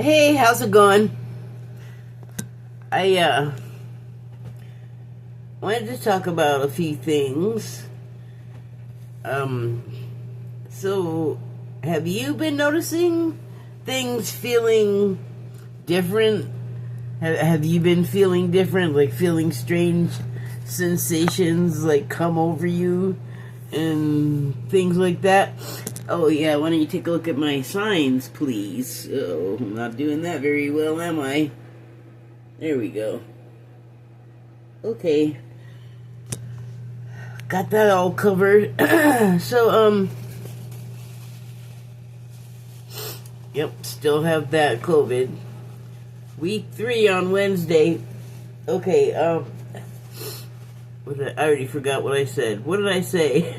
Hey, how's it going? I wanted to talk about a few things. So have you been noticing things feeling different? Have you been feeling different, like feeling strange sensations like come over you and things like that? Oh yeah, why don't you take a look at my signs, please? Oh, I'm not doing that very well, am I? There we go. Okay. Got that all covered. Yep, still have that COVID. Week 3 on Wednesday. Okay, I already forgot what I said. What did I say?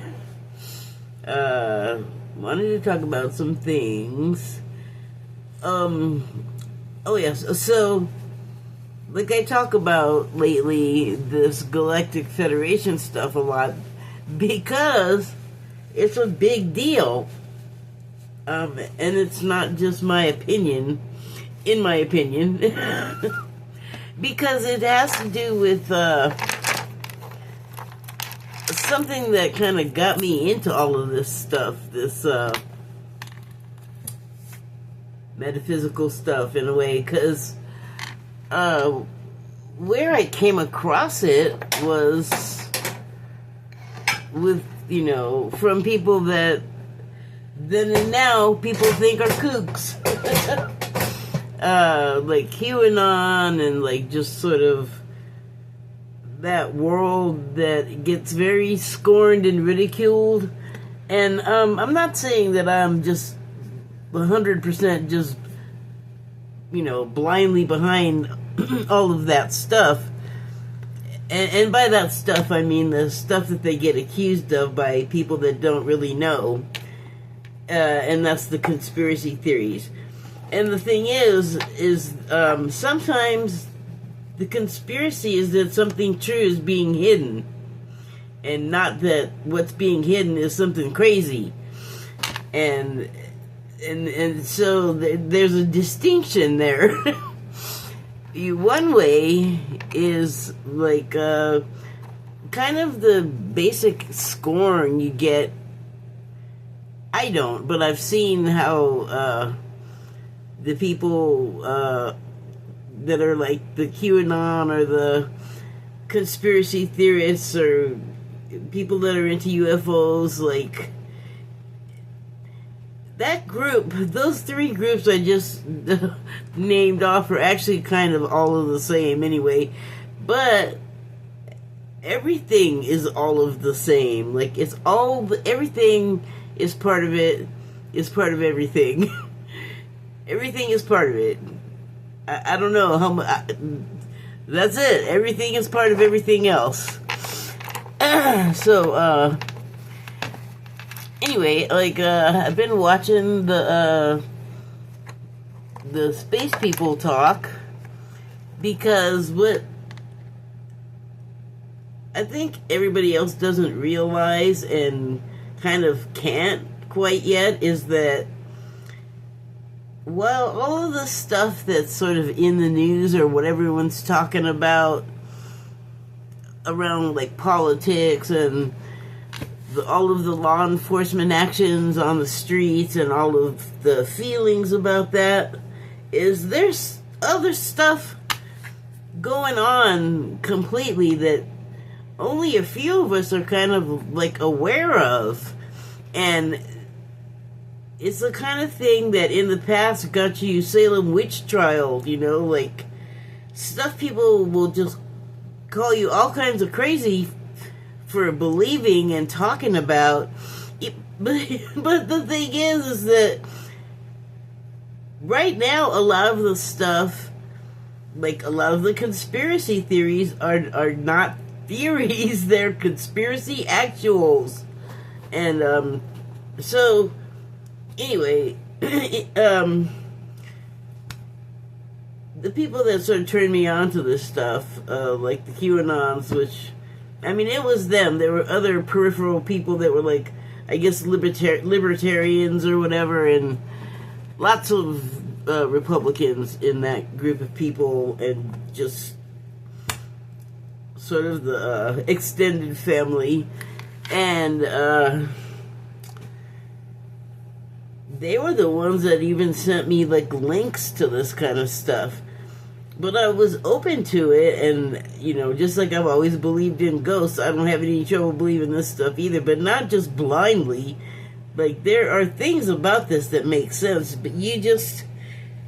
Wanted to talk about some things. Oh yes, so like I talk about lately this Galactic Federation stuff a lot because it's a big deal. And it's not just my opinion, in my opinion, because it has to do with something that kind of got me into all of this stuff, this metaphysical stuff in a way, because where I came across it was with, from people that then and now people think are kooks. Like QAnon and like just sort of that world that gets very scorned and ridiculed. And I'm not saying that I'm just 100% just, blindly behind all of that stuff. And by that stuff, I mean the stuff that they get accused of by people that don't really know. And that's the conspiracy theories. And the thing is sometimes the conspiracy is that something true is being hidden, and not that what's being hidden is something crazy. And so there's a distinction there. One way is like kind of the basic scorn you get. I don't, but I've seen how the people that are like the QAnon or the conspiracy theorists or people that are into UFOs, like that group, those 3 groups I just named off are actually kind of all of the same anyway, but everything is all of the same. Like it's all, everything is part of it, is part of everything. Everything is part of it. I don't know how much. That's it. Everything is part of everything else. So, anyway, like, I've been watching the space people talk, because what I think everybody else doesn't realize and kind of can't quite yet is that while all of the stuff that's sort of in the news or what everyone's talking about around like politics and all of the law enforcement actions on the streets and all of the feelings about that, is there's other stuff going on completely that only a few of us are kind of like aware of. And it's the kind of thing that in the past got you Salem witch trial, like stuff people will just call you all kinds of crazy for believing and talking about. But the thing is that right now a lot of the stuff, like a lot of the conspiracy theories are not theories, they're conspiracy actuals. And so anyway, the people that sort of turned me on to this stuff, like the QAnons, which, I mean, it was them. There were other peripheral people that were like, I guess, libertarians or whatever, and lots of Republicans in that group of people, and just sort of the extended family, and they were the ones that even sent me like links to this kind of stuff. But I was open to it, and just like I've always believed in ghosts, I don't have any trouble believing this stuff either, but not just blindly. Like, there are things about this that make sense, but you just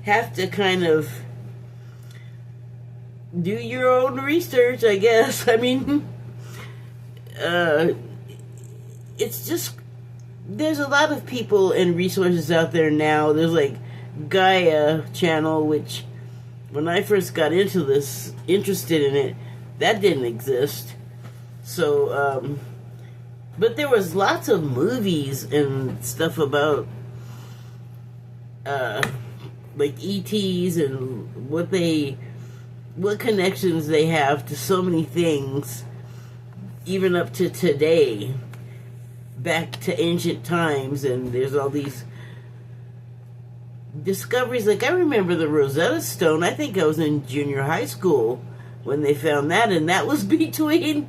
have to kind of do your own research, I guess. I mean, it's just, there's a lot of people and resources out there now. There's like Gaia channel, which when I first got into this, interested in it, that didn't exist. So, but there was lots of movies and stuff about, like ETs and what connections they have to so many things, even up to today, back to ancient times, and there's all these discoveries. Like, I remember the Rosetta Stone. I think I was in junior high school when they found that, and that was between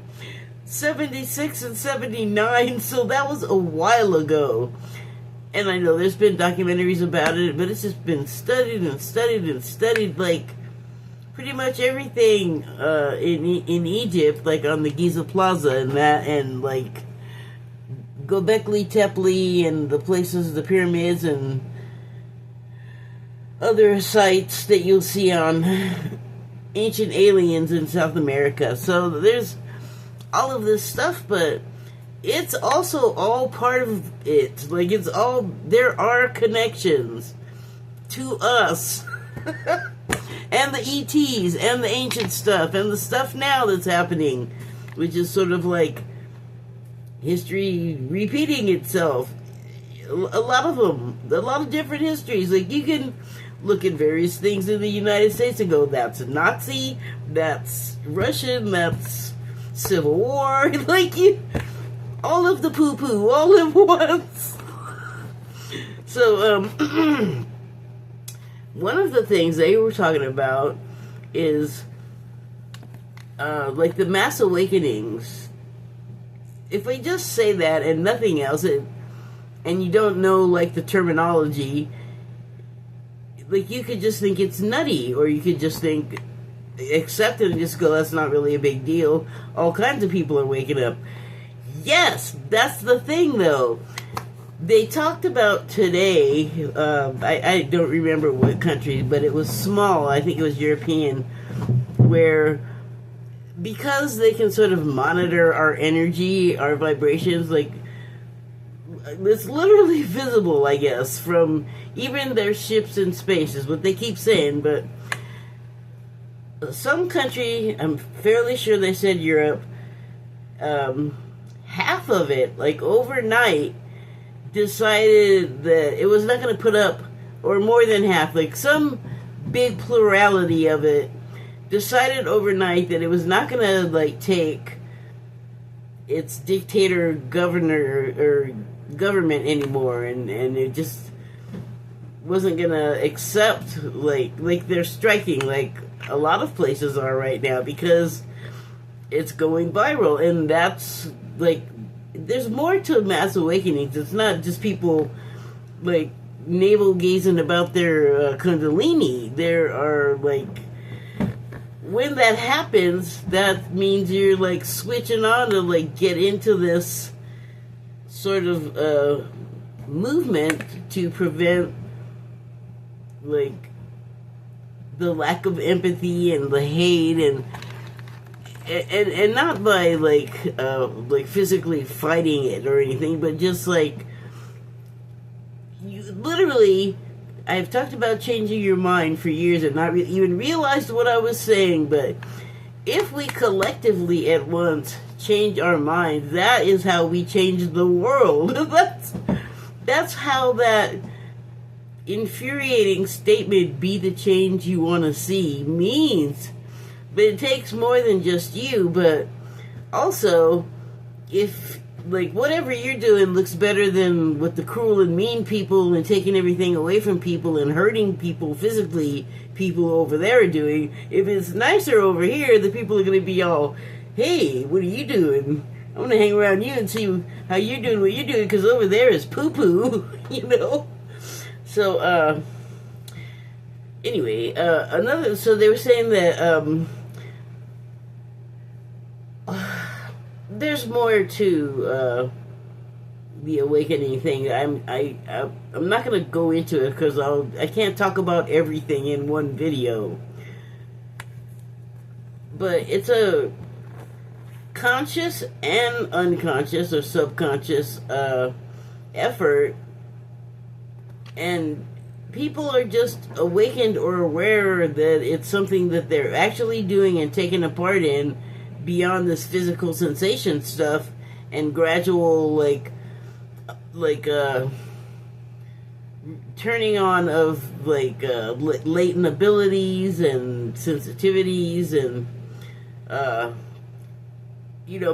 76 and 79, so that was a while ago. And I know there's been documentaries about it, but it's just been studied and studied and studied, like pretty much everything in Egypt, like on the Giza Plaza and that, and like Göbekli Tepe and the places, the pyramids and other sites that you'll see on Ancient Aliens in South America. So there's all of this stuff, but it's also all part of it. Like, it's all, there are connections to us. And the ETs, and the ancient stuff, and the stuff now that's happening, which is sort of like history repeating itself. A lot of them, a lot of different histories. Like, you can look at various things in the United States and go, that's Nazi, that's Russian, that's Civil War. Like, all of the poo-poo, all at once. So, one of the things they were talking about is, like, the mass awakenings. If we just say that and nothing else, and you don't know, like, the terminology, like, you could just think it's nutty, or you could just think, accept it and just go, that's not really a big deal. All kinds of people are waking up. Yes, that's the thing, though. They talked about today, I don't remember what country, but it was small, I think it was European, where because they can sort of monitor our energy, our vibrations, like, it's literally visible, I guess, from even their ships in space, is what they keep saying, but some country, I'm fairly sure they said Europe, half of it, like overnight, decided that it was not going to put up, or more than half, like some big plurality of it, decided overnight that it was not going to, like, take its dictator governor or government anymore, and it just wasn't going to accept, like they're striking, like a lot of places are right now, because it's going viral, and that's, like, there's more to mass awakenings. It's not just people, like, navel-gazing about their kundalini. There are, like, when that happens, that means you're, like, switching on to, like, get into this sort of movement to prevent, like, the lack of empathy and the hate, and not by, like physically fighting it or anything, but just, like, you literally, I've talked about changing your mind for years and not even realized what I was saying, but if we collectively at once change our minds, that is how we change the world. That's how that infuriating statement, be the change you want to see, means. But it takes more than just you, but also, if like, whatever you're doing looks better than what the cruel and mean people and taking everything away from people and hurting people physically, people over there are doing. If it's nicer over here, the people are going to be all, hey, what are you doing? I want to hang around you and see how you're doing what you're doing, because over there is poo-poo, you know? So, anyway, so they were saying that, there's more to the awakening thing. I'm not going to go into it because I can't talk about everything in one video. But it's a conscious and unconscious or subconscious effort, and people are just awakened or aware that it's something that they're actually doing and taking a part in, beyond this physical sensation stuff, and gradual turning on of latent abilities and sensitivities, and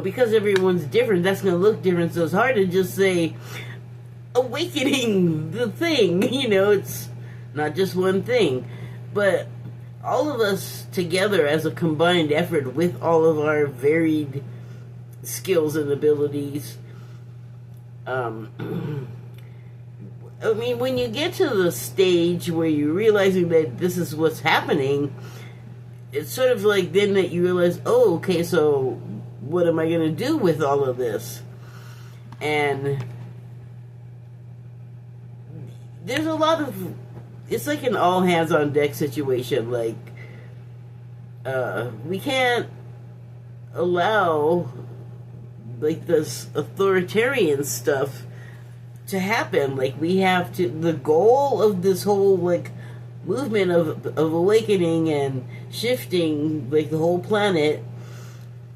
because everyone's different, that's going to look different. So it's hard to just say awakening the thing. It's not just one thing, but all of us together as a combined effort with all of our varied skills and abilities. I mean, when you get to the stage where you're realizing that this is what's happening, it's sort of like then that you realize, oh, okay, so what am I going to do with all of this? And there's a lot of, it's like an all hands on deck situation. Like, we can't allow this authoritarian stuff to happen. Like, we have to, the goal of this whole movement of awakening and shifting the whole planet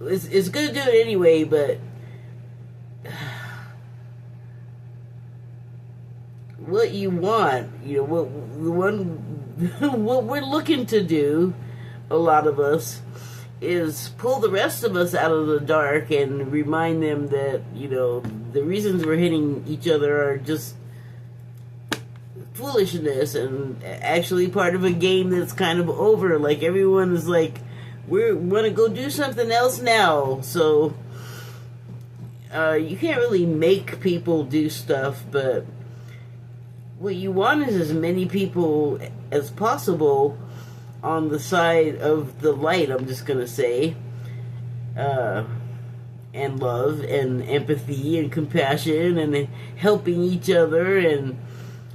is going to do it anyway, but what you want, what we're looking to do, a lot of us, is pull the rest of us out of the dark and remind them that, the reasons we're hitting each other are just foolishness and actually part of a game that's kind of over. Like, everyone is like, we want to go do something else now. So, you can't really make people do stuff, but what you want is as many people as possible on the side of the light, I'm just going to say, and love and empathy and compassion and helping each other and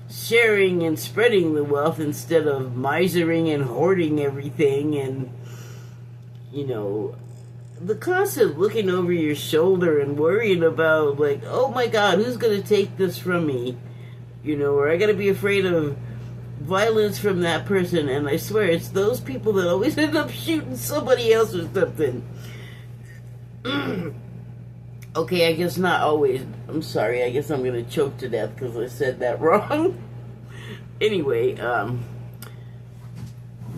sharing and spreading the wealth instead of misering and hoarding everything, and, the constant looking over your shoulder and worrying about, oh my God, who's going to take this from me? Or I gotta be afraid of violence from that person, and I swear it's those people that always end up shooting somebody else or something. Okay, I guess not always. I'm sorry, I guess I'm gonna choke to death because I said that wrong. Anyway,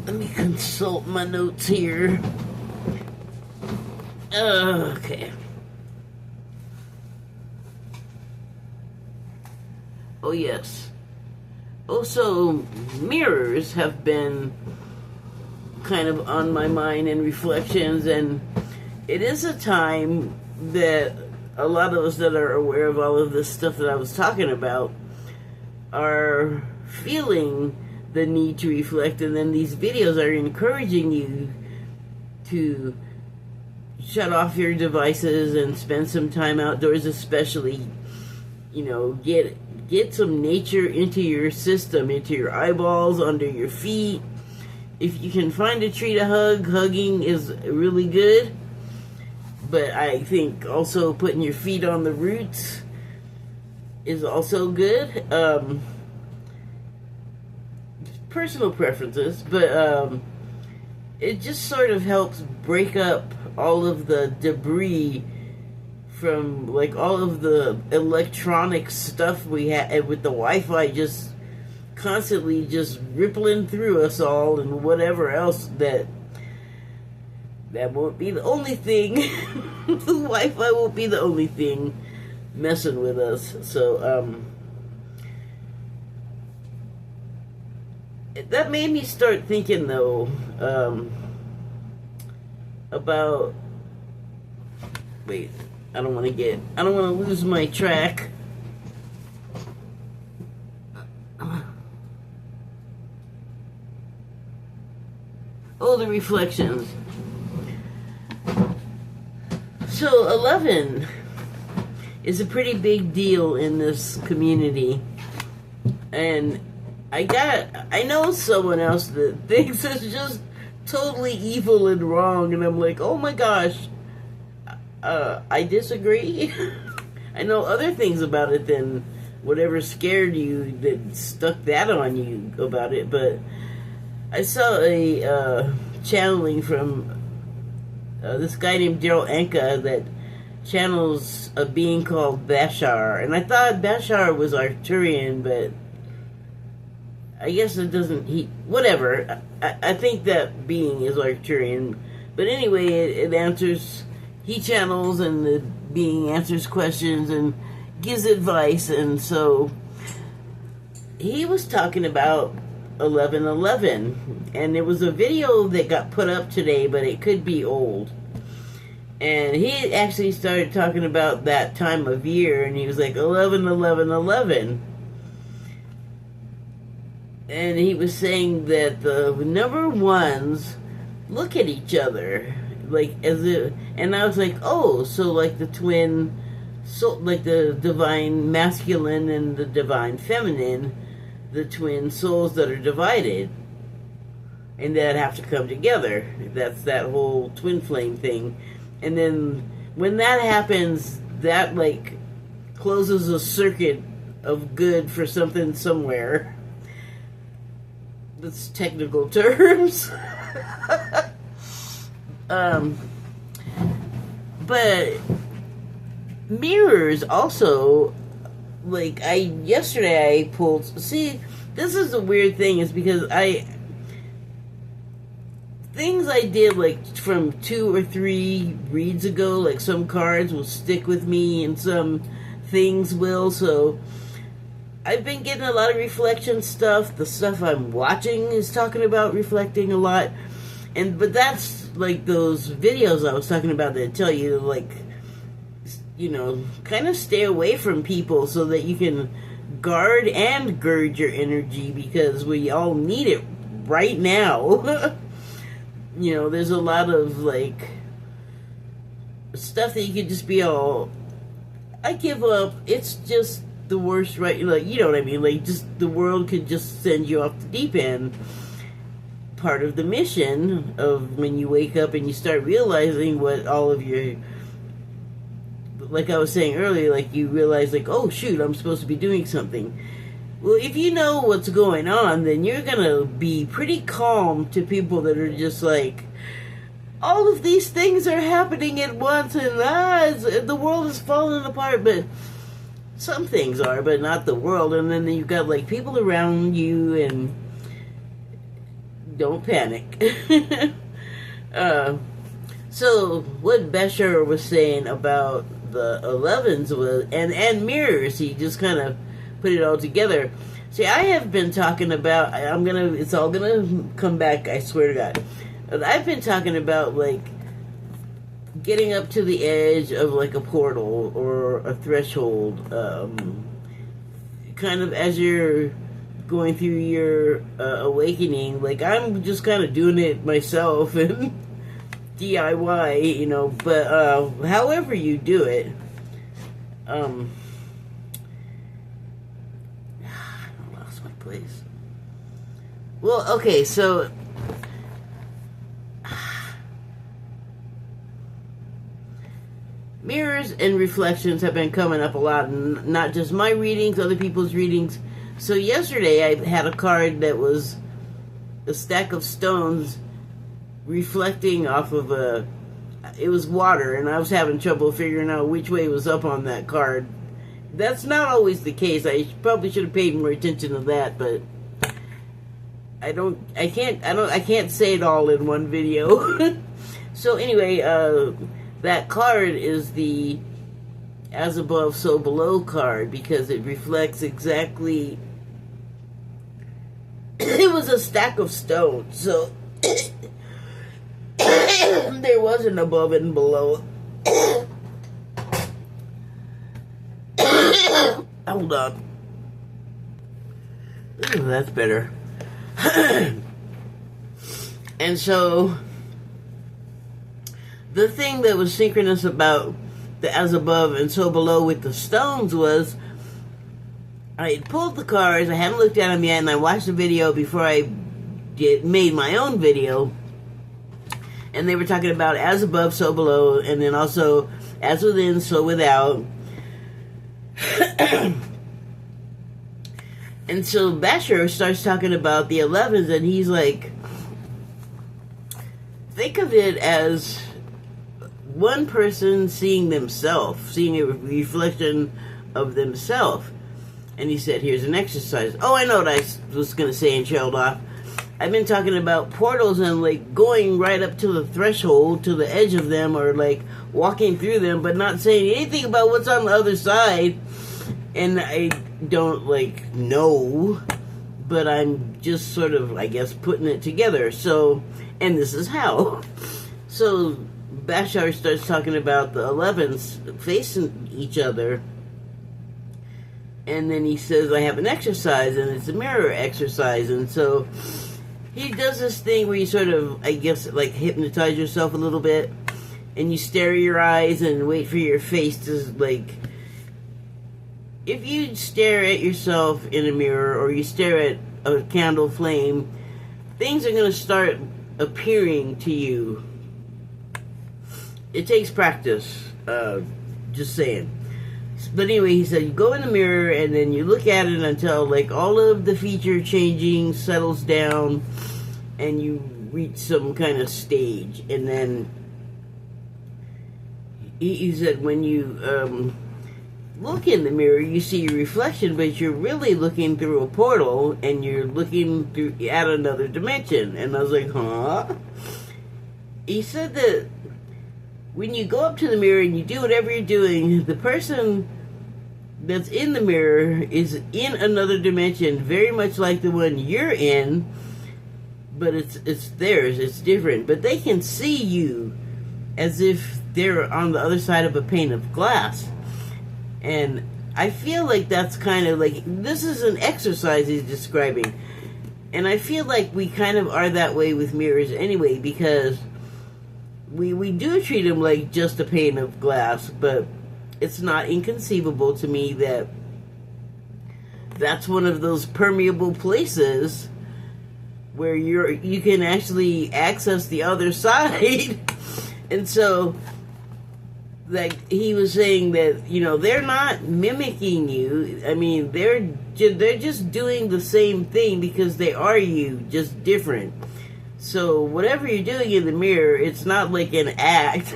let me consult my notes here. Okay. Oh, yes. Also, mirrors have been kind of on my mind and reflections, and it is a time that a lot of us that are aware of all of this stuff that I was talking about are feeling the need to reflect, and then these videos are encouraging you to shut off your devices and spend some time outdoors, especially, get some nature into your system, into your eyeballs, under your feet. If you can find a tree to hug, hugging is really good. But I think also putting your feet on the roots is also good. Personal preferences, but it just sort of helps break up all of the debris from all of the electronic stuff we had with the Wi-Fi just constantly just rippling through us all, and whatever else that won't be the only thing. The Wi-Fi won't be the only thing. messing with us. So that made me start thinking, though, about, wait, I don't want to lose my track. Oh, the reflections. So 11 is a pretty big deal in this community, and I know someone else that thinks it's just totally evil and wrong, and I'm like, oh my gosh, I disagree. I know other things about it than whatever scared you that stuck that on you about it, but I saw a channeling from this guy named Daryl Anka that channels a being called Bashar, and I thought Bashar was Arcturian, but I guess it doesn't, whatever. I think that being is Arcturian. But anyway, it answers, he channels, and the being answers questions and gives advice. And so he was talking about 1111. And there was a video that got put up today, but it could be old. And he actually started talking about that time of year, and he was like, 111111. And he was saying that the number ones look at each other like as if, and I was like, oh, so like the twin, so like the divine masculine and the divine feminine, the twin souls that are divided and that have to come together. That's that whole twin flame thing. And then when that happens, that like closes a circuit of good for something somewhere. That's technical terms. But mirrors also, like yesterday I pulled, see, this is the weird thing, is because things I did like from 2 or 3 reads ago, like some cards will stick with me and some things will, so I've been getting a lot of reflection stuff. The stuff I'm watching is talking about reflecting a lot. But that's like those videos I was talking about that tell you, like, you know, kind of stay away from people so that you can guard and gird your energy, because we all need it right now. You know, there's a lot of, like, stuff that you could just be all, I give up, it's just the worst, right? Like, you know what I mean? Like, just the world could just send you off the deep end. Part of the mission of when you wake up and you start realizing what all of your, like I was saying earlier, like you realize, like, oh shoot, I'm supposed to be doing something. Well, if you know what's going on, then you're gonna be pretty calm to people that are just like, all of these things are happening at once, and the world is falling apart. But some things are, but not the world. And then you've got like people around you, and don't panic. So what Besher was saying about the 11s was, and mirrors, he just kind of put it all together. See, I have been talking about, it's all gonna come back, I swear to God. But I've been talking about, like, getting up to the edge of, like, a portal or a threshold, kind of as you're going through your awakening. Like, I'm just kind of doing it myself and DIY, you know, but however you do it, I lost my place. Well, okay, so mirrors and reflections have been coming up a lot, and not just my readings, other people's readings. So yesterday I had a card that was a stack of stones reflecting off of it was water, and I was having trouble figuring out which way was up on that card. That's not always the case. I probably should have paid more attention to that, but I can't say it all in one video. So anyway, that card is the as above, so below card because it reflects exactly. It was a stack of stones, so there was an above and below. Hold on. Ooh, that's better. And so, the thing that was synchronous about the as above and so below with the stones was, I had pulled the cards, I hadn't looked at them yet, and I watched the video before I made my own video. And they were talking about as above, so below, and then also as within, so without. And so Basher starts talking about the 11s, and he's like, think of it as one person seeing themselves, seeing a reflection of themselves. And he said, here's an exercise. Oh, I know what I was going to say and trailed off. I've been talking about portals and like going right up to the threshold, to the edge of them, or like walking through them, but not saying anything about what's on the other side. And I don't like know, but I'm just sort of, I guess, putting it together. So, and this is how. So Bashar starts talking about the 11s facing each other. And then he says, I have an exercise, and it's a mirror exercise. And so he does this thing where you sort of, I guess, like hypnotize yourself a little bit. And you stare your eyes and wait for your face to, like, if you stare at yourself in a mirror or you stare at a candle flame, things are going to start appearing to you. It takes practice, just saying. But anyway, he said, you go in the mirror and then you look at it until like all of the feature changing settles down and you reach some kind of stage. And then he said, when you look in the mirror, you see your reflection, but you're really looking through a portal and you're looking through at another dimension. And I was like, huh? He said that when you go up to the mirror and you do whatever you're doing, the person that's in the mirror is in another dimension, very much like the one you're in, but it's theirs, it's different. But they can see you as if they're on the other side of a pane of glass. And I feel like that's kind of like, this is an exercise he's describing. And I feel like we kind of are that way with mirrors anyway, because we do treat them like just a pane of glass, but it's not inconceivable to me that that's one of those permeable places where you can actually access the other side. And so, like he was saying that, you know, they're not mimicking you. I mean, they're just doing the same thing because they are you, just different. So whatever you're doing in the mirror, it's not like an act.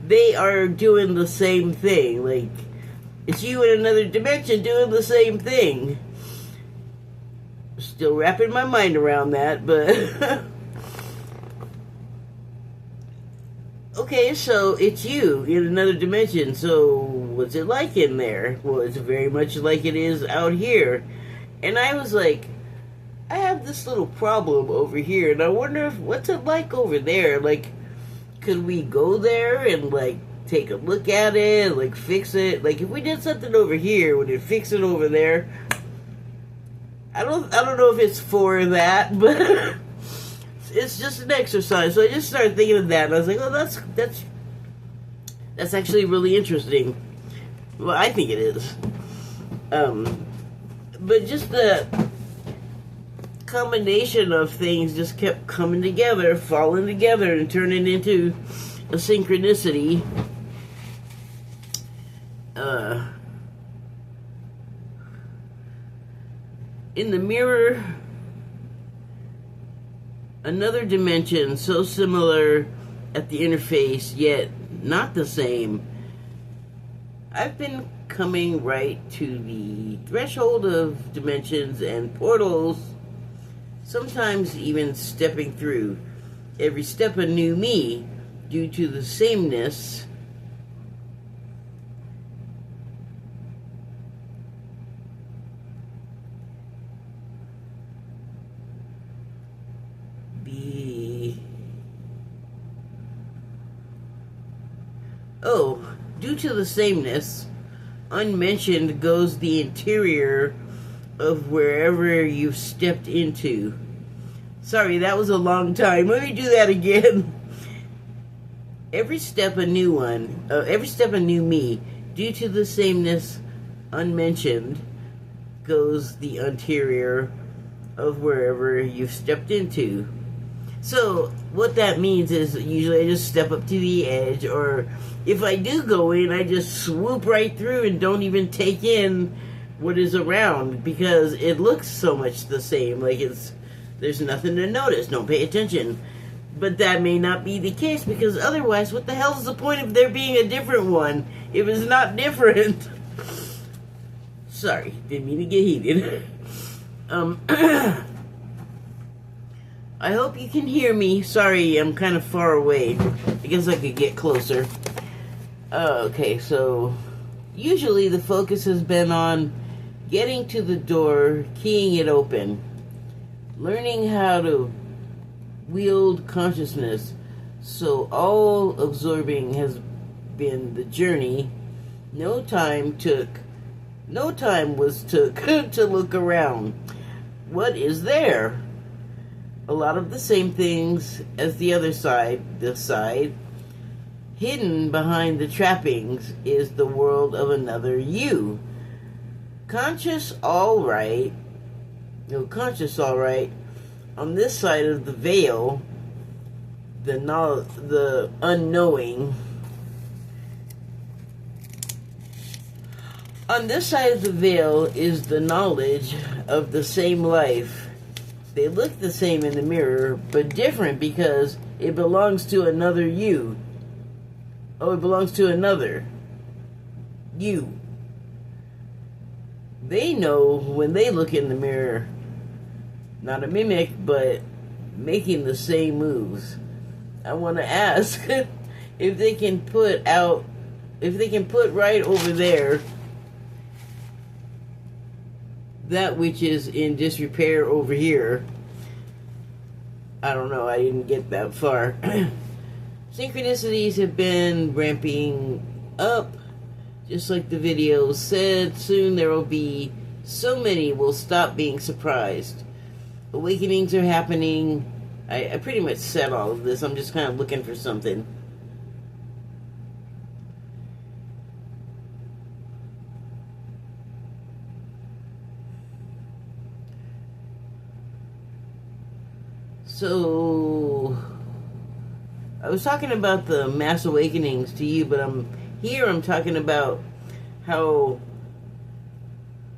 They are doing the same thing. Like, it's you in another dimension doing the same thing. Still wrapping my mind around that, but okay, so it's you in another dimension. So what's it like in there? Well, it's very much like it is out here. And I was like, I have this little problem over here, and I wonder what's it like over there? Like, could we go there and like take a look at it, like fix it? Like, if we did something over here, would it fix it over there? I don't know if it's for that, but it's just an exercise. So I just started thinking of that, and I was like, oh, that's actually really interesting. Well, I think it is. But just the combination of things just kept coming together, falling together, and turning into a synchronicity. In the mirror, another dimension so similar at the interface, yet not the same. I've been coming right to the threshold of dimensions and portals, sometimes even stepping through. Every step a new me, due to the sameness Oh, due to the sameness, unmentioned goes the interior of wherever you've stepped into. Sorry, that was a long time. Let me do that again. Every step a new one, every step a new me. Due to the sameness, unmentioned goes the interior of wherever you've stepped into. So what that means is usually I just step up to the edge, or if I do go in, I just swoop right through and don't even take in what is around, because it looks so much the same. Like there's nothing to notice. Don't pay attention. But that may not be the case, because otherwise, what the hell is the point of there being a different one if it's not different? Sorry, didn't mean to get heated. I hope you can hear me. Sorry, I'm kind of far away. I guess I could get closer. Okay, so usually the focus has been on getting to the door, keying it open, learning how to wield consciousness. So all absorbing has been the journey. No time was took to look around. What is there? A lot of the same things as the other side. This side, hidden behind the trappings, is the world of another you. Conscious, all right. On this side of the veil, the unknowing. On this side of the veil is the knowledge of the same life. They look the same in the mirror, but different because it belongs to another you. Oh, it belongs to another you. They know when they look in the mirror, not a mimic, but making the same moves. I want to ask if they can put right over there that which is in disrepair over here. I don't know, I didn't get that far. Synchronicities have been ramping up, just like the video said. Soon there will be so many we'll stop being surprised. Awakenings are happening. I pretty much said all of this. I'm just kind of looking for something. So, I was talking about the mass awakenings to you, but I'm talking about how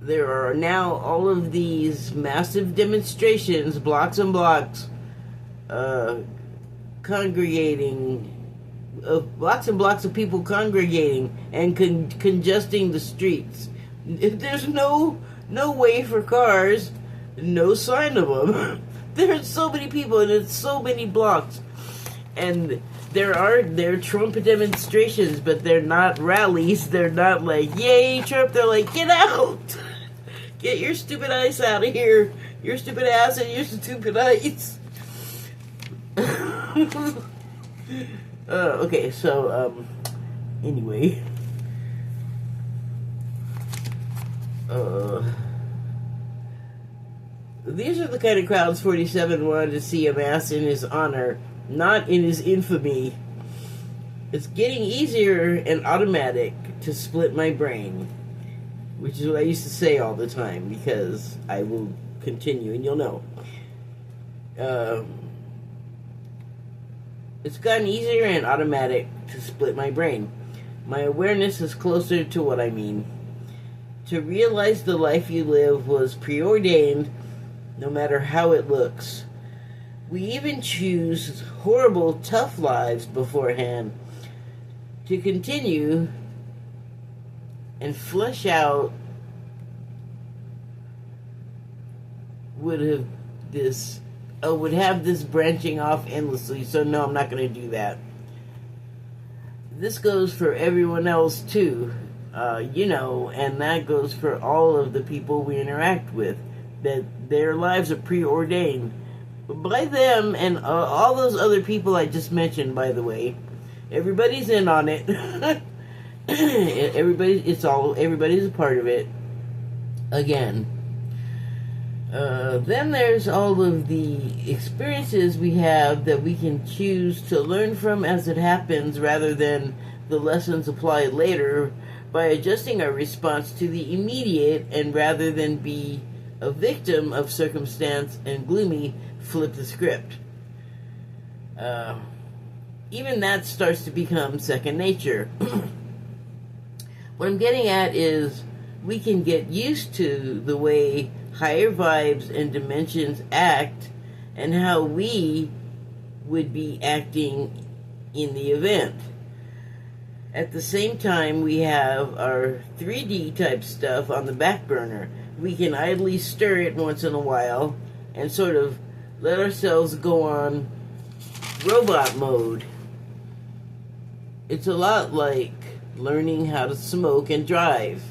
there are now all of these massive demonstrations, blocks and blocks, congregating, blocks and blocks of people congregating and congesting the streets. There's no way for cars, no sign of them. There's so many people and it's so many blocks. And there are Trump demonstrations, but they're not rallies. They're not like, yay, Trump. They're like, get out. Get your stupid ice out of here. Your stupid ass and your stupid ice. Okay, so, anyway. These are the kind of crowds 47 wanted to see amassed in his honor, not in his infamy. It's getting easier and automatic to split my brain, which is what I used to say all the time, because I will continue, and you'll know. It's gotten easier and automatic to split my brain. My awareness is closer to what I mean. To realize the life you live was preordained, no matter how it looks. We even choose horrible, tough lives beforehand to continue and flesh out would have this branching off endlessly. So no, I'm not going to do that. This goes for everyone else too, and that goes for all of the people we interact with, that their lives are preordained by them and all those other people I just mentioned, by the way. Everybody's in on it. Everybody's a part of it. Again. Then there's all of the experiences we have that we can choose to learn from as it happens rather than the lessons applied later by adjusting our response to the immediate and rather than be a victim of circumstance and gloomy, flip the script. Even that starts to become second nature. What I'm getting at is we can get used to the way higher vibes and dimensions act and how we would be acting in the event. At the same time, we have our 3D type stuff on the back burner. We can idly stir it once in a while and sort of let ourselves go on robot mode. It's a lot like learning how to smoke and drive.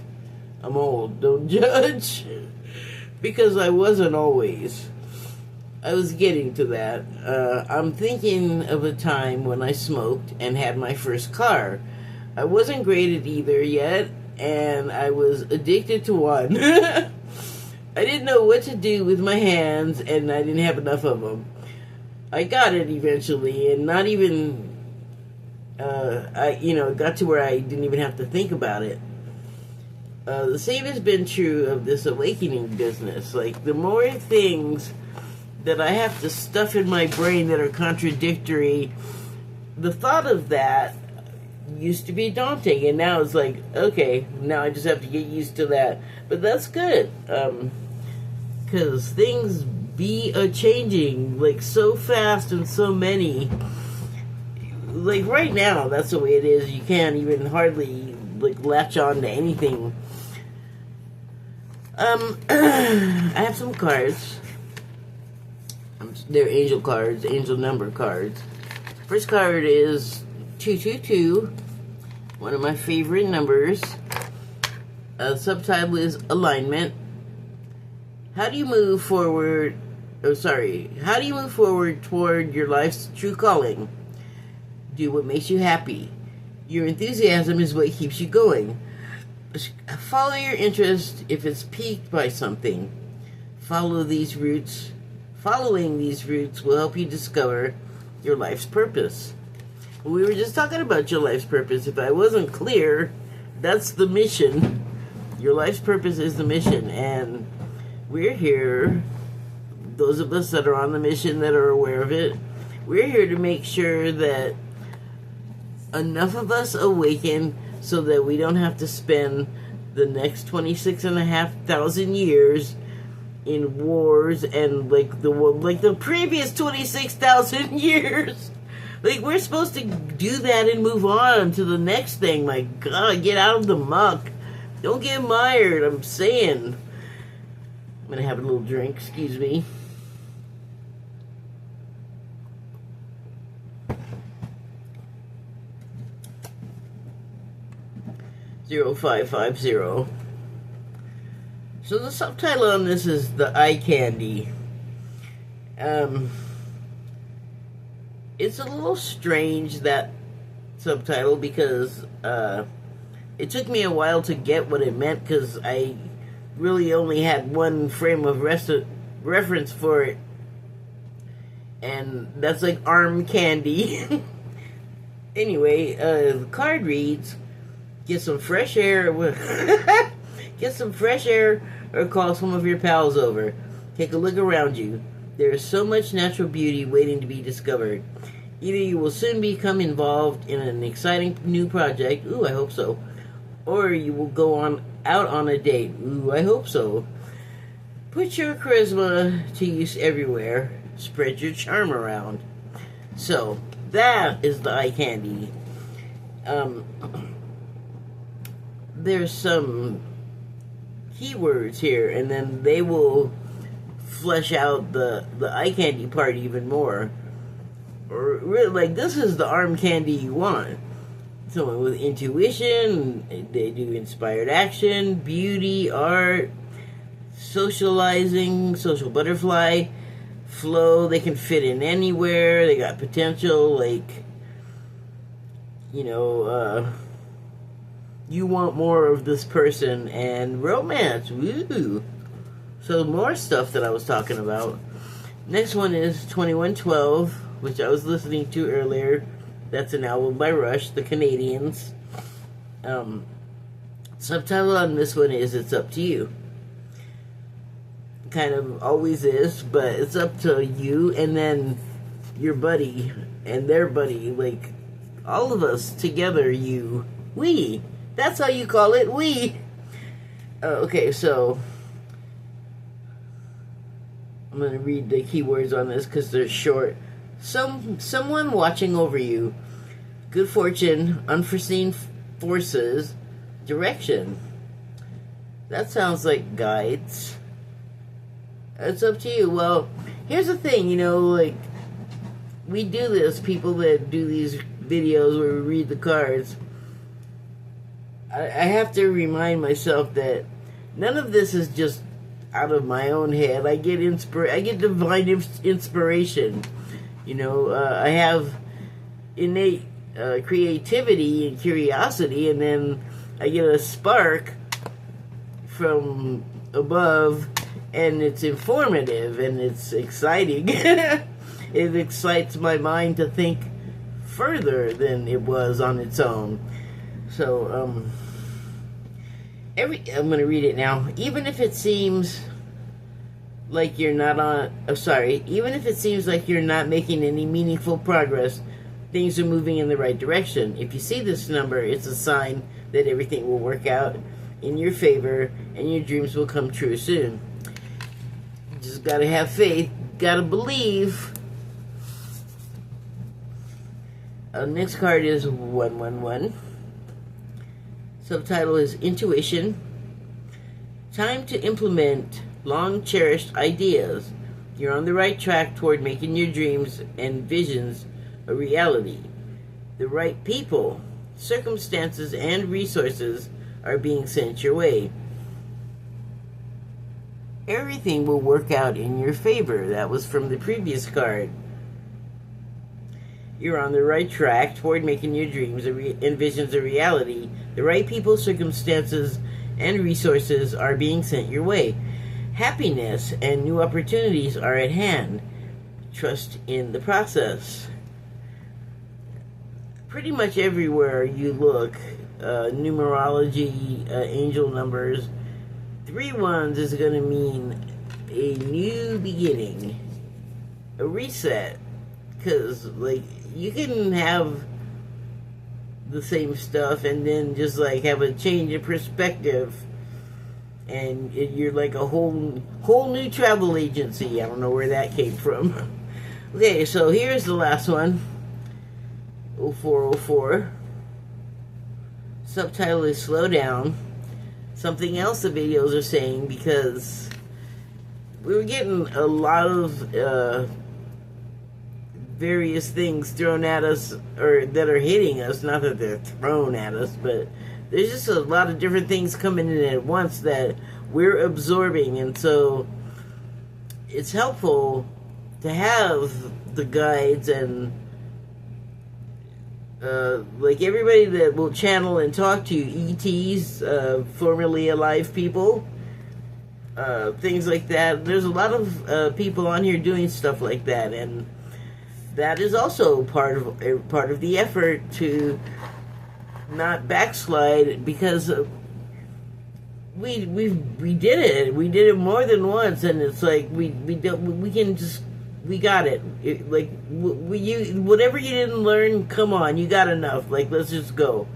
I'm old, don't judge. Because I wasn't always. I was getting to that. I'm thinking of a time when I smoked and had my first car. I wasn't great at either yet, and I was addicted to one. I didn't know what to do with my hands, and I didn't have enough of them. I got it eventually, and not even, it got to where I didn't even have to think about it. The same has been true of this awakening business. Like, the more things that I have to stuff in my brain that are contradictory, the thought of that used to be daunting, and now it's like, okay, now I just have to get used to that. But that's good, because things be a-changing, like, so fast and so many. Like, right now, that's the way it is. You can't even hardly, like, latch on to anything. I have some cards. They're angel cards, angel number cards. First card is 222, one of my favorite numbers. Subtitle is alignment. How do you move forward? How do you move forward toward your life's true calling? Do what makes you happy. Your enthusiasm is what keeps you going. Follow your interest if it's piqued by something. Following these routes will help you discover your life's purpose. We were just talking about your life's purpose. If I wasn't clear, that's the mission. Your life's purpose is the mission, and we're here, those of us that are on the mission that are aware of it, we're here to make sure that enough of us awaken so that we don't have to spend the next 26,500 years in wars and like the previous 26,000 years. Like, we're supposed to do that and move on to the next thing. My God, get out of the muck. Don't get mired, I'm saying. I'm gonna have a little drink, excuse me. $0550. So the subtitle on this is the eye candy. It's a little strange, that subtitle, because it took me a while to get what it meant, because I really only had one frame of reference for it, and that's like arm candy. Anyway, the card reads, get some fresh air get some fresh air or call some of your pals over. Take a look around you. There is so much natural beauty waiting to be discovered. Either you will soon become involved in an exciting new project, ooh, I hope so, or you will go out on a date, ooh, I hope so. Put your charisma to use everywhere. Spread your charm around. So, that is the eye candy. There's some keywords here, and then they will flesh out the eye candy part even more. Or really, like, this is the arm candy you want. Someone with intuition, they do inspired action, beauty, art, socializing, social butterfly, flow, they can fit in anywhere, they got potential, like, you know, you want more of this person, and romance. Woo! So more stuff that I was talking about. Next one is 2112, which I was listening to earlier. That's an album by Rush, the Canadians. Subtitle on this one is It's Up to You. Kind of always is, but it's up to you and then your buddy and their buddy. Like, all of us together, you. We. That's how you call it, we. Okay, so I'm going to read the keywords on this because they're short. Someone watching over you. Good fortune, unforeseen forces, direction. That sounds like guides. It's up to you. Well, here's the thing, you know, like, we do this, people that do these videos where we read the cards. I have to remind myself that none of this is just out of my own head. I get divine inspiration. You know, I have innate creativity and curiosity, and then I get a spark from above, and it's informative and it's exciting. It excites my mind to think further than it was on its own. So, I'm going to read it now. Even if it seems like you're not even if it seems like you're not making any meaningful progress, things are moving in the right direction. If you see this number, it's a sign that everything will work out in your favor and your dreams will come true soon. You just got to have faith, got to believe. Next card is 111. Subtitle is Intuition. Time to implement long-cherished ideas. You're on the right track toward making your dreams and visions a reality. The right people, circumstances, and resources are being sent your way. Everything will work out in your favor. That was from the previous card. You're on the right track toward making your dreams and visions a reality. The right people, circumstances, and resources are being sent your way. Happiness and new opportunities are at hand. Trust in the process. Pretty much everywhere you look, numerology, angel numbers, 3 ones is going to mean a new beginning, a reset. Because, like, you can have the same stuff and then just, like, have a change of perspective, and you're like a whole new travel agency. I don't know where that came from. Okay, so here's the last one. 0404. Subtitle is Slow Down. Something else the videos are saying, because we were getting a lot of various things thrown at us, or that are hitting us. Not that they're thrown at us, but there's just a lot of different things coming in at once that we're absorbing, and so it's helpful to have the guides and like everybody that will channel and talk to you, ETs, formerly alive people, things like that. There's a lot of people on here doing stuff like that, and that is also part of the effort to not backslide, because we did it. We did it more than once, and it's like we got it. Like, whatever you didn't learn, come on, you got enough. Like, let's just go.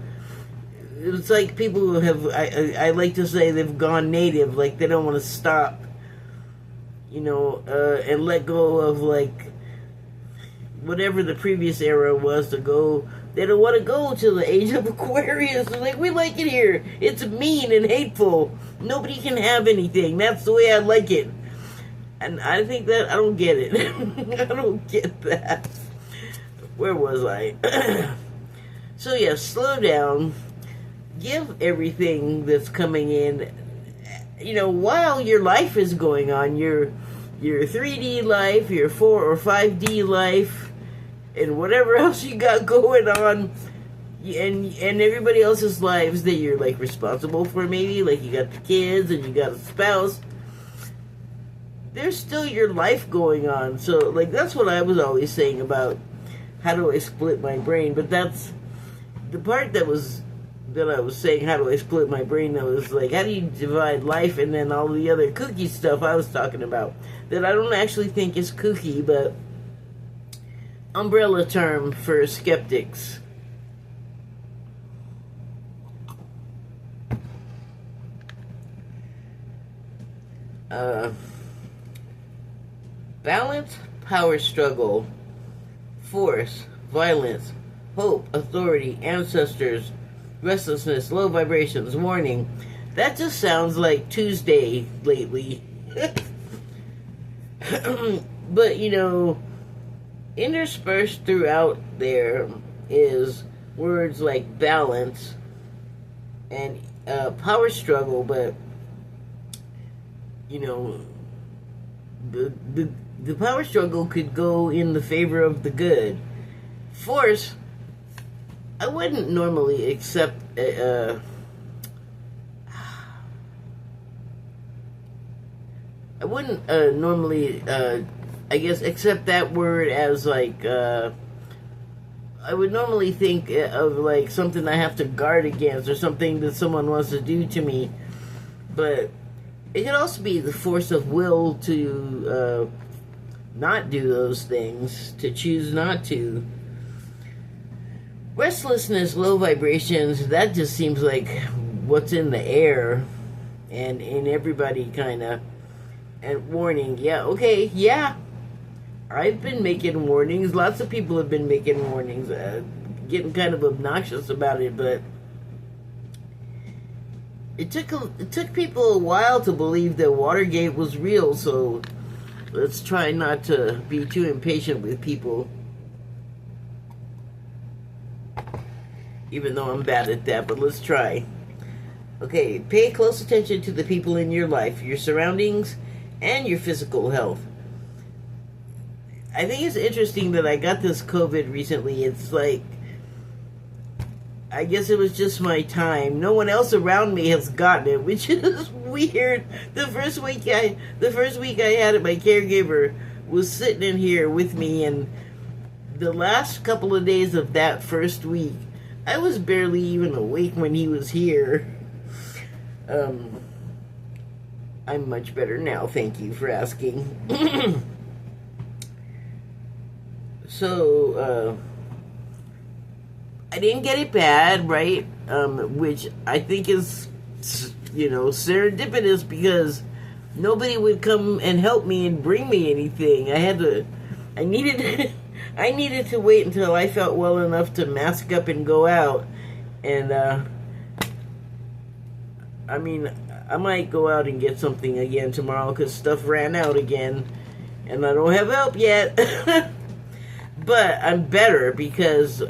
It's like people who have, I like to say, they've gone native. Like, they don't want to stop, you know, and let go of, like, whatever the previous era was to go. They don't want to go to the age of Aquarius. They're like, we like it here. It's mean and hateful. Nobody can have anything. That's the way I like it. And I think that, I don't get it. I don't get that. Where was I? So yeah, slow down. Give everything that's coming in, you know, while your life is going on, your 3D life, your 4 or 5D life, and whatever else you got going on, and everybody else's lives that you're like responsible for, maybe like you got the kids and you got a spouse, there's still your life going on. So like that's what I was always saying about how do I split my brain. But that's the part that I was saying, how do I split my brain, that was like, how do you divide life, and then all the other kooky stuff I was talking about that I don't actually think is kooky, but umbrella term for skeptics. Balance, power struggle, force, violence, hope, authority, ancestors, restlessness, low vibrations, warning. That just sounds like Tuesday lately. But, you know, interspersed throughout there is words like balance and power struggle, but, you know, the power struggle could go in the favor of the good. Force, I wouldn't normally accept I wouldn't normally I guess accept that word as like I would normally think of like something I have to guard against or something that someone wants to do to me. But it could also be the force of will to not do those things, to choose not to. Restlessness, low vibrations, that just seems like what's in the air and in everybody kind of. And warning, yeah, okay, yeah. I've been making warnings. Lots of people have been making warnings. Getting kind of obnoxious about it, but it took people a while to believe that Watergate was real, so let's try not to be too impatient with people. Even though I'm bad at that, but let's try. Okay, pay close attention to the people in your life, your surroundings, and your physical health. I think it's interesting that I got this COVID recently. It's like, I guess it was just my time. No one else around me has gotten it, which is weird. The first week I had it, my caregiver was sitting in here with me, and the last couple of days of that first week, I was barely even awake when he was here. I'm much better now, thank you for asking. So, I didn't get it bad, right? Which I think is, you know, serendipitous, because nobody would come and help me and bring me anything. I needed to wait until I felt well enough to mask up and go out. And, I mean, I might go out and get something again tomorrow because stuff ran out again. And I don't have help yet. But I'm better because,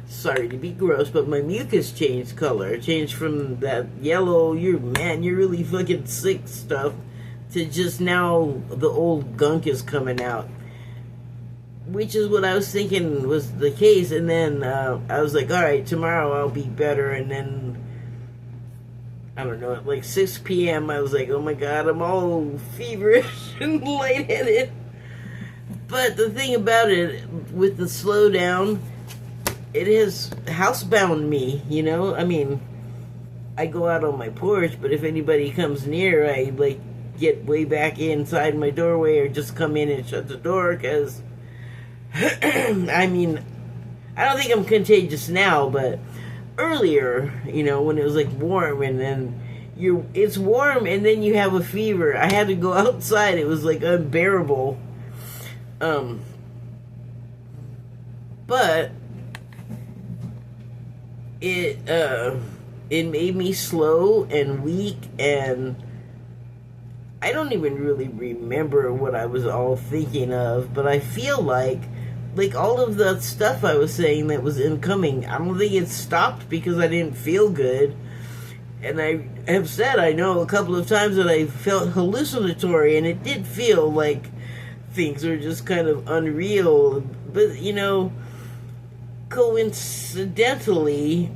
sorry to be gross, but my mucus changed color. It changed from that yellow, you're really fucking sick stuff, to just now the old gunk is coming out. Which is what I was thinking was the case, and then I was like, alright, tomorrow I'll be better, and then, I don't know, at like 6 p.m. I was like, oh my god, I'm all feverish and lightheaded. But the thing about it, with the slowdown, it has housebound me, you know? I mean, I go out on my porch, but if anybody comes near, I, like, get way back inside my doorway or just come in and shut the door, because, I mean, I don't think I'm contagious now, but earlier, you know, when it was, like, warm, and then it's warm, and then you have a fever. I had to go outside. It was, like, unbearable. But it made me slow and weak, and I don't even really remember what I was all thinking of, but I feel like all of the stuff I was saying that was incoming, I don't think it stopped because I didn't feel good. And I have said, I know, a couple of times that I felt hallucinatory, and it did feel like things are just kind of unreal. But, you know, coincidentally,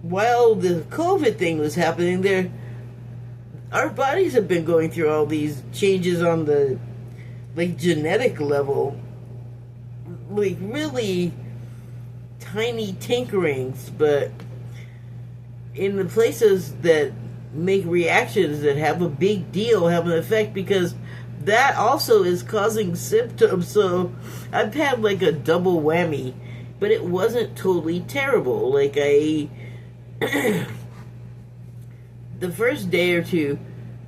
while the COVID thing was happening, our bodies have been going through all these changes on the like genetic level, like really tiny tinkerings, but in the places that make reactions that have a big deal, have an effect, because that also is causing symptoms. So I've had like a double whammy, but it wasn't totally terrible. Like the first day or two,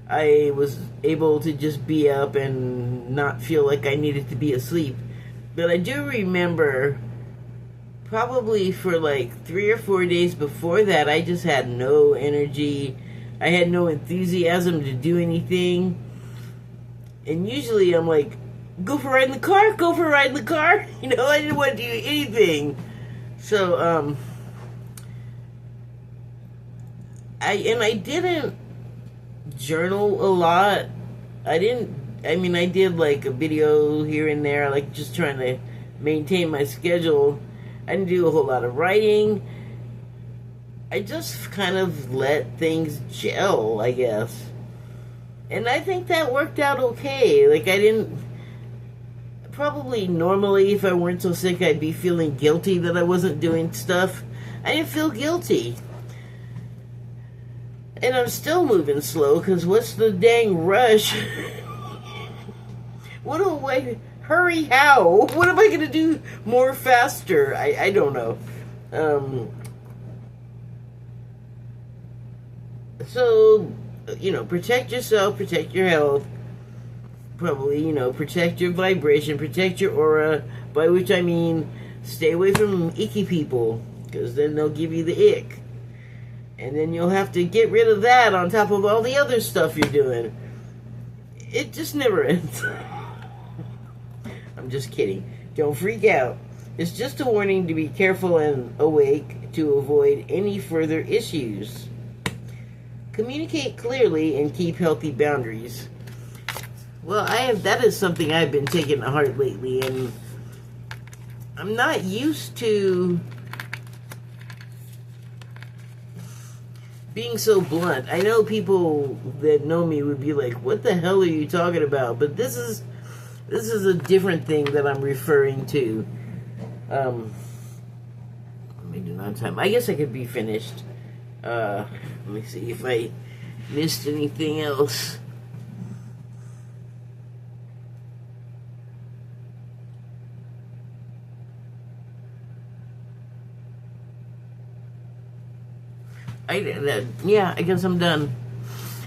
I was able to just be up and not feel like I needed to be asleep. But I do remember probably for like 3 or 4 days before that, I just had no energy. I had no enthusiasm to do anything. And usually I'm like, go for a ride in the car, go for a ride in the car. You know, I didn't want to do anything. So, I didn't journal a lot. I did like a video here and there, like just trying to maintain my schedule. I didn't do a whole lot of writing. I just kind of let things gel, I guess. And I think that worked out okay. Like, probably normally if I weren't so sick, I'd be feeling guilty that I wasn't doing stuff. I didn't feel guilty. And I'm still moving slow, because what's the dang rush? Hurry how? What am I going to do more faster? I don't know. So, you know, protect yourself, protect your health. Probably, you know, protect your vibration, protect your aura, by which I mean stay away from icky people, because then they'll give you the ick. And then you'll have to get rid of that on top of all the other stuff you're doing. It just never ends. I'm just kidding. Don't freak out. It's just a warning to be careful and awake to avoid any further issues. Communicate clearly and keep healthy boundaries. Well, that is something I've been taking to heart lately, and I'm not used to being so blunt. I know people that know me would be like, what the hell are you talking about? But this is a different thing that I'm referring to. Maybe not time. I guess I could be finished. Let me see if I missed anything else. Yeah, I guess I'm done.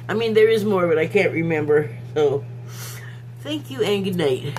I mean, there is more, but I can't remember. So, thank you and good night.